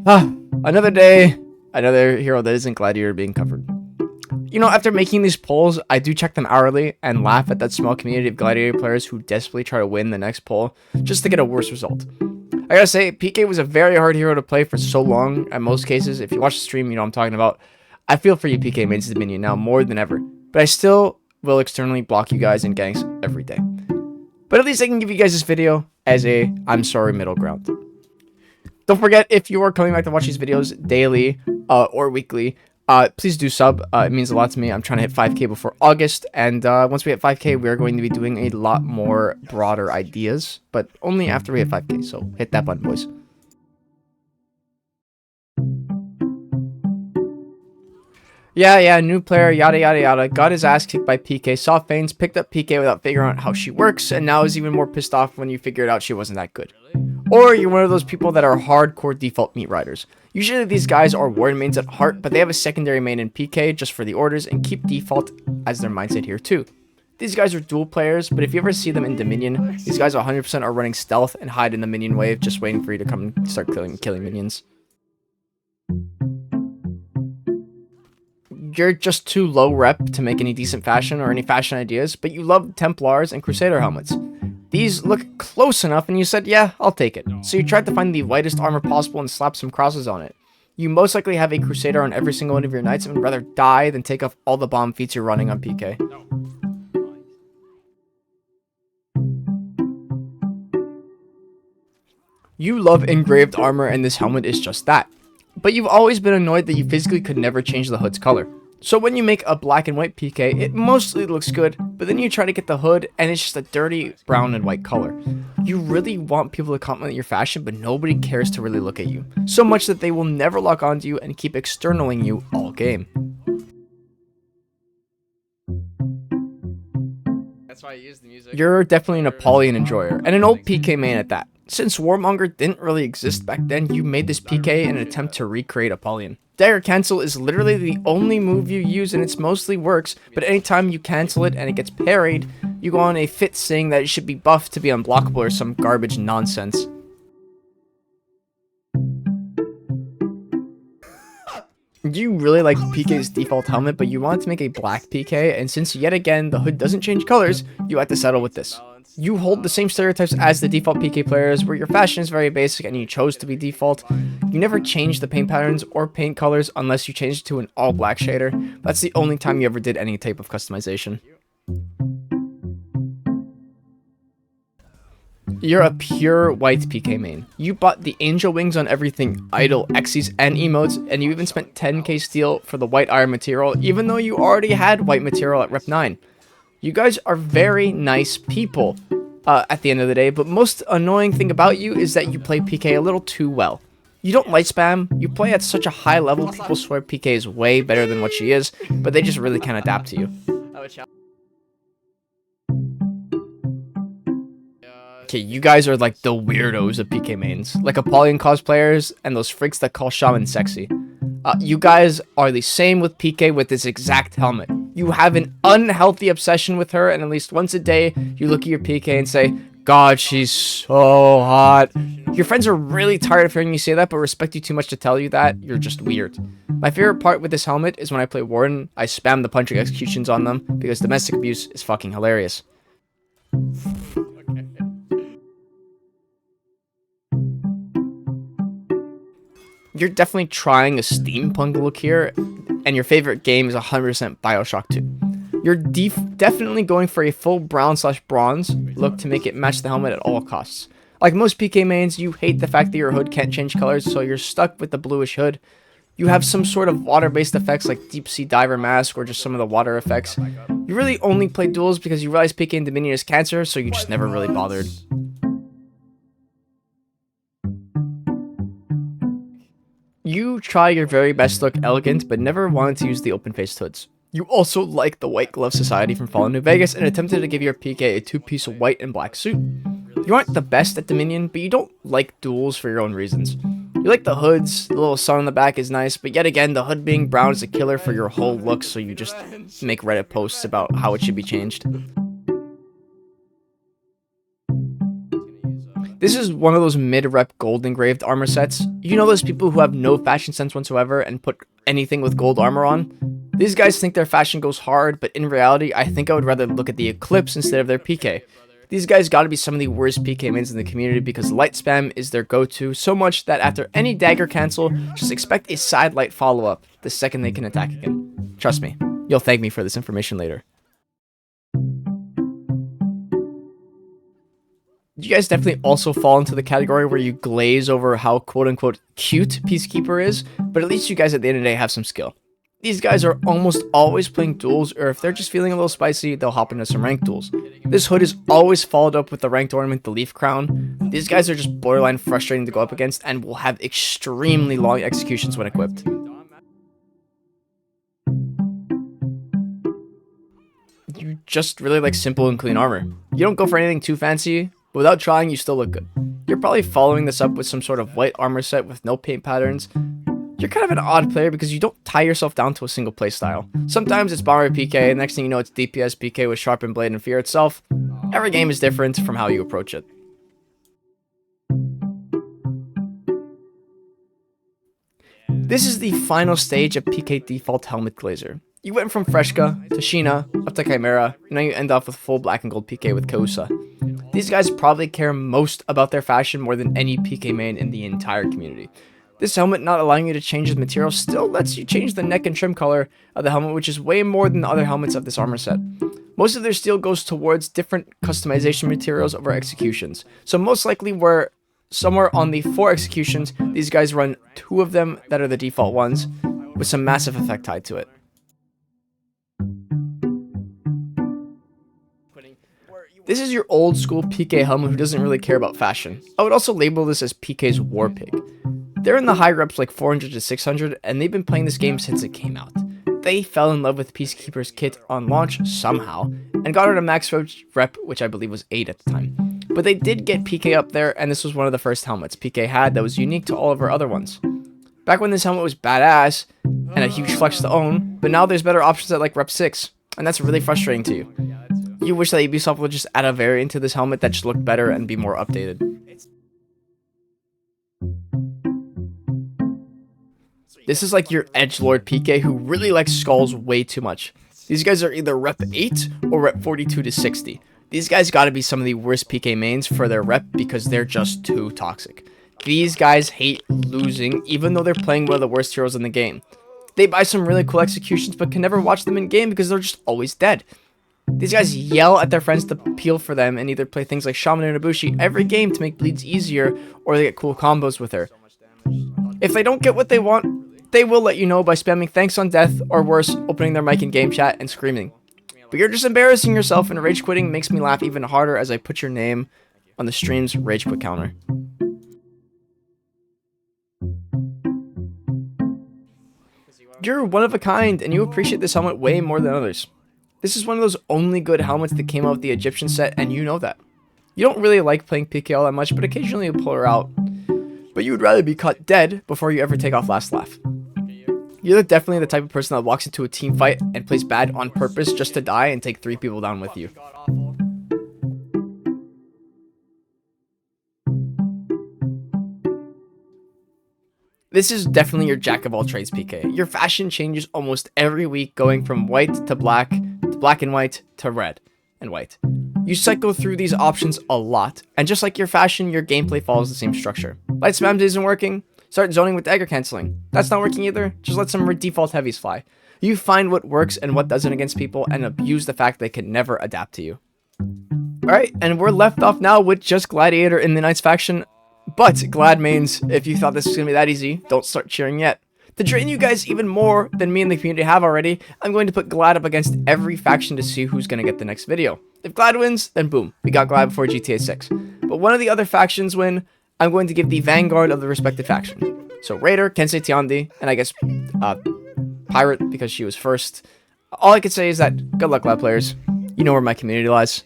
Ah, another day, another hero that isn't Gladiator being covered. You know, after making these polls, I do check them hourly and laugh at that small community of Gladiator players who desperately try to win the next poll just to get a worse result. I gotta say, PK was a very hard hero to play for so long, in most cases. If you watch the stream, you know what I'm talking about. I feel for you PK mains Dominion now more than ever, but I still will externally block you guys in ganks every day. But at least I can give you guys this video as a I'm sorry middle ground. Don't forget, if you are coming back to watch these videos daily or weekly, please do sub. It means a lot to me. I'm trying to hit 5k before August, and once we hit 5k, we're going to be doing a lot more broader ideas, but only after we hit 5k, so hit that button, boys. Yeah, new player, yada yada yada, got his ass kicked by PK, saw Fanes, picked up PK without figuring out how she works, and now is even more pissed off when you figured out she wasn't that good. Or you're one of those people that are hardcore default meat riders. Usually these guys are Warden mains at heart, but they have a secondary main in PK just for the orders and keep default as their mindset here too. These guys are dual players, but if you ever see them in Dominion, these guys 100% are running stealth and hide in the minion wave, just waiting for you to come and start killing minions. You're just too low rep to make any decent fashion or any fashion ideas, but you love Templars and Crusader helmets. These look close enough and you said, yeah, I'll take it. So you tried to find the lightest armor possible and slap some crosses on it. You most likely have a Crusader on every single one of your knights and would rather die than take off all the bomb feats you're running on PK. You love engraved armor and this helmet is just that. But you've always been annoyed that you physically could never change the hood's color. So when you make a black and white PK, it mostly looks good, but then you try to get the hood and it's just a dirty brown and white color. You really want people to compliment your fashion, but nobody cares to really look at you. So much that they will never lock onto you and keep externaling you all game. That's why I use the music. You're definitely an Apollyon enjoyer, and an old PK main at that. Since Warmonger didn't really exist back then, you made this PK in an attempt to recreate Apollyon. Dagger cancel is literally the only move you use and it mostly works, but anytime you cancel it and it gets parried, you go on a fit saying that it should be buffed to be unblockable or some garbage nonsense. You really like PK's default helmet, but you want to make a black PK, and since yet again the hood doesn't change colors, you have to settle with this. You hold the same stereotypes as the default PK players, where your fashion is very basic and you chose to be default. You never change the paint patterns or paint colors unless you change it to an all black shader. That's the only time you ever did any type of customization. You're a pure white PK main. You bought the angel wings on everything, idol, Xyz, and emotes, and you even spent 10k steel for the white iron material, even though you already had white material at rep 9. You guys are very nice people at the end of the day, but most annoying thing about you is that you play PK a little too well. You don't light spam, you play at such a high level, people swear PK is way better than what she is, but they just really can't adapt to you. Okay, you guys are like the weirdos of PK mains, like Apollyon cosplayers and those freaks that call Shaman sexy. You guys are the same with PK with this exact helmet. You have an unhealthy obsession with her, and at least once a day, you look at your PK and say, God, she's so hot. Your friends are really tired of hearing you say that, but respect you too much to tell you that. You're just weird. My favorite part with this helmet is when I play Warden, I spam the punching executions on them, because domestic abuse is fucking hilarious. You're definitely trying a steampunk look here, and your favorite game is 100% Bioshock 2. You're definitely going for a full brown/bronze look to make it match the helmet at all costs. Like most PK mains, you hate the fact that your hood can't change colors, so you're stuck with the bluish hood. You have some sort of water-based effects like Deep Sea Diver Mask or just some of the water effects. You really only play duels because you realize PK and Dominion is cancer, so you just never really bothered. You try your very best to look elegant, but never wanted to use the open-faced hoods. You also like the White Glove Society from Fallout New Vegas and attempted to give your PK a two-piece white and black suit. You aren't the best at Dominion, but you don't like duels for your own reasons. You like the hoods, the little sun on the back is nice, but yet again, the hood being brown is a killer for your whole look, so you just make Reddit posts about how it should be changed. This is one of those mid-rep gold engraved armor sets. You know those people who have no fashion sense whatsoever and put anything with gold armor on? These guys think their fashion goes hard, but in reality, I think I would rather look at the Eclipse instead of their PK. These guys gotta be some of the worst PK mains in the community because light spam is their go-to so much that after any dagger cancel, just expect a side light follow-up the second they can attack again. Trust me, you'll thank me for this information later. You guys definitely also fall into the category where you glaze over how quote-unquote cute Peacekeeper is, but at least you guys at the end of the day have some skill. These guys are almost always playing duels, or if they're just feeling a little spicy, they'll hop into some ranked duels. This hood is always followed up with the ranked ornament, the Leaf Crown. These guys are just borderline frustrating to go up against and will have extremely long executions when equipped. You just really like simple and clean armor. You don't go for anything too fancy, but without trying, you still look good. You're probably following this up with some sort of white armor set with no paint patterns. You're kind of an odd player because you don't tie yourself down to a single playstyle. Sometimes it's Bomber PK, and next thing you know it's DPS PK with Sharpened Blade and Fear itself. Every game is different from how you approach it. This is the final stage of PK default helmet glazer. You went from Fresca to Sheena up to Chimera, and now you end off with full black and gold PK with Caussa. These guys probably care most about their fashion more than any PK main in the entire community. This helmet not allowing you to change the material still lets you change the neck and trim color of the helmet, which is way more than the other helmets of this armor set. Most of their steel goes towards different customization materials over executions, so most likely we're somewhere on the 4 executions. These guys run 2 of them that are the default ones, with some massive effect tied to it. This is your old school PK helmet who doesn't really care about fashion. I would also label this as PK's War Pig. They're in the high reps like 400 to 600, and they've been playing this game since it came out. They fell in love with Peacekeeper's kit on launch somehow, and got her to max rep, which I believe was 8 at the time. But they did get PK up there, and this was one of the first helmets PK had that was unique to all of her other ones. Back when this helmet was badass, and a huge flex to own, but now there's better options at like rep 6, and that's really frustrating to you. You wish that Ubisoft would just add a variant to this helmet that just looked better and be more updated. This is like your edgelord PK who really likes skulls way too much. These guys are either rep 8 or rep 42 to 60. These guys gotta be some of the worst PK mains for their rep because they're just too toxic. These guys hate losing even though they're playing one of the worst heroes in the game. They buy some really cool executions but can never watch them in game because they're just always dead. These guys yell at their friends to peel for them and either play things like Shaman and Ibushi every game to make bleeds easier, or they get cool combos with her. If they don't get what they want, they will let you know by spamming thanks on death, or worse, opening their mic in game chat and screaming. But you're just embarrassing yourself, and rage quitting makes me laugh even harder as I put your name on the stream's rage quit counter. You're one of a kind, and you appreciate this helmet way more than others. This is one of those only good helmets that came out with the Egyptian set, and you know that. You don't really like playing PK all that much, but occasionally you pull her out. But you would rather be caught dead before you ever take off last laugh. You're definitely the type of person that walks into a team fight and plays bad on purpose just to die and take 3 people down with you. This is definitely your jack of all trades PK. Your fashion changes almost every week, going from white to black and white to red and white. You cycle through these options a lot, and just like your fashion, your gameplay follows the same structure. Light spams isn't working, start zoning with dagger canceling. That's not working either, just let some default heavies fly. You find what works and what doesn't against people, and abuse the fact they can never adapt to you. Alright, and we're left off now with just Gladiator in the Knights faction, but Glad mains, if you thought this was going to be that easy, don't start cheering yet. To drain you guys even more than me and the community have already, I'm going to put Glad up against every faction to see who's going to get the next video. If Glad wins, then boom, we got Glad before GTA 6. But one of the other factions win, I'm going to give the vanguard of the respective faction. So Raider, Kensei Tiandi, and I guess Pirate because she was first. All I can say is that good luck, Glad players. You know where my community lies.